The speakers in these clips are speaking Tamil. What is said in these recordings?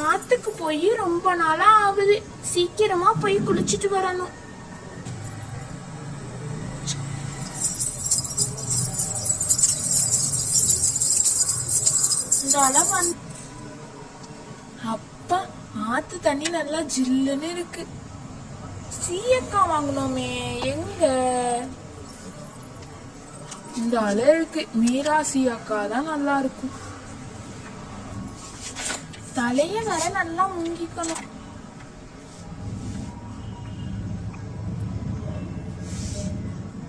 ஆத்துக்கு போய் ரொம்ப நாளா ஆகுது. சீக்கிரமா போய் குளிச்சிட்டு வரணும். அப்பா, ஆத்து தண்ணி நல்லா ஜில்லுன்னு இருக்கு. சீயக்காய் வாங்கணுமே, எங்க? இந்த அளவுக்கு மீரா சீயக்காய் தான் நல்லா இருக்கும். தலைய வர நல்லா முங்கிக்கணும்.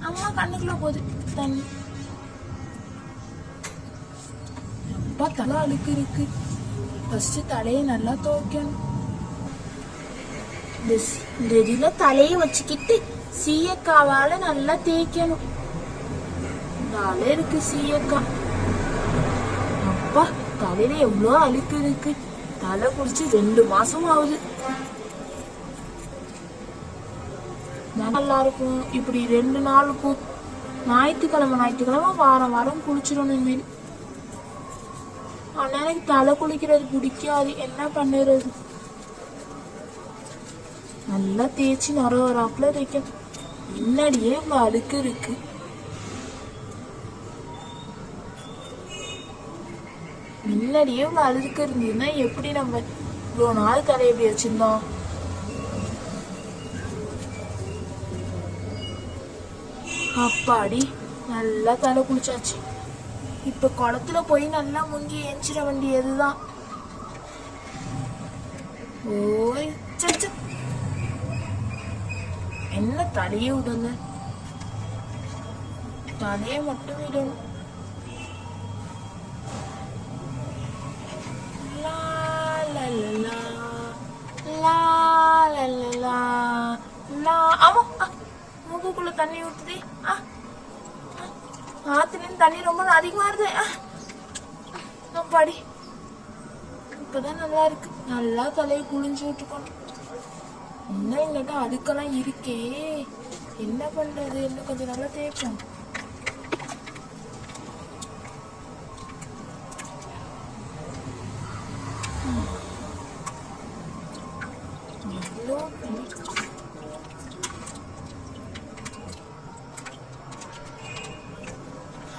அம்மா கண்ணுக்குள்ள போகுது தண்ணி. அப்பா, தலை அழுக்கு இருக்கு. ஃபர்ஸ்ட் தலையை நல்லா துவைக்கணும். இந்த இதுல தலையை வச்சுக்கிட்டு சீயக்காவால நல்லா தேய்க்கணும். தலை இருக்கு சீயக்காய். அப்பா, தலையில எவ்வளோ அழுக்கு இருக்கு. தலை குடிச்சு 2 மாசம் ஆகுது. நல்லா இருக்கும். இப்படி 2 நாளுக்கும் ஞாயிற்றுக்கிழமை வாரம் வாரம் குளிச்சிடணும். இனிமேல் ஆனா எனக்கு தலை குளிக்கிறது பிடிக்காது. என்ன பண்ணுறது? நல்லா தேய்ச்சி நொறாப்புல தேய்க்கணும். முன்னாடியே இவ்வளோ அழுக்கு இருக்கு. முன்னாடியே இவ்வளோ அழுக்கு இருந்ததுன்னா எப்படி நம்ம இவ்வளோ நாள் தலை எப்படி வச்சிருந்தோம்? அப்பாடி, நல்லா தலை குளிச்சாச்சு. இப்ப குளத்துல போய் நல்லா முங்கி எஞ்சிட வேண்டியதுதான். ஓய், என்ன தலையே விடுங்க. தலையை மட்டும் விடணும். மூக்குக்குள்ள தண்ணி ஊத்துது. ஆத்துல தண்ணி ரொம்ப அதிகமா வருது. பாடி, இப்பதான் நல்லா இருக்கு. நல்லா தலையை குளிஞ்சு விட்டுக்கணும். இன்னும் இல்லாட்டா அதுக்கெல்லாம் இருக்கே. என்ன பண்றது? இன்னும் கொஞ்சம் நல்லா தேய்ப்போம்.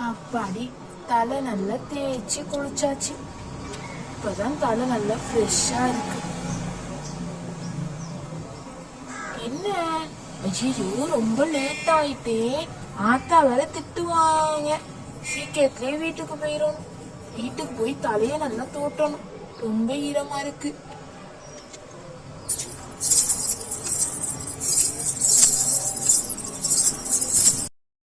அப்பாடி, தலை நல்லா தேய்ச்சி குளிச்சாச்சு. இப்பதான் தலை நல்லா ஃப்ரெஷ்ஷா இருக்கு. என்ன? ஐயோ, ரொம்ப லேட் ஆயிட்டே. ஆத்தா வேற திட்டுவாங்க. சீக்கிரத்திலே வீட்டுக்கு போயிடணும். வீட்டுக்கு போய் தலைய நல்லா தோட்டணும். ரொம்ப ஈரமா இருக்கு.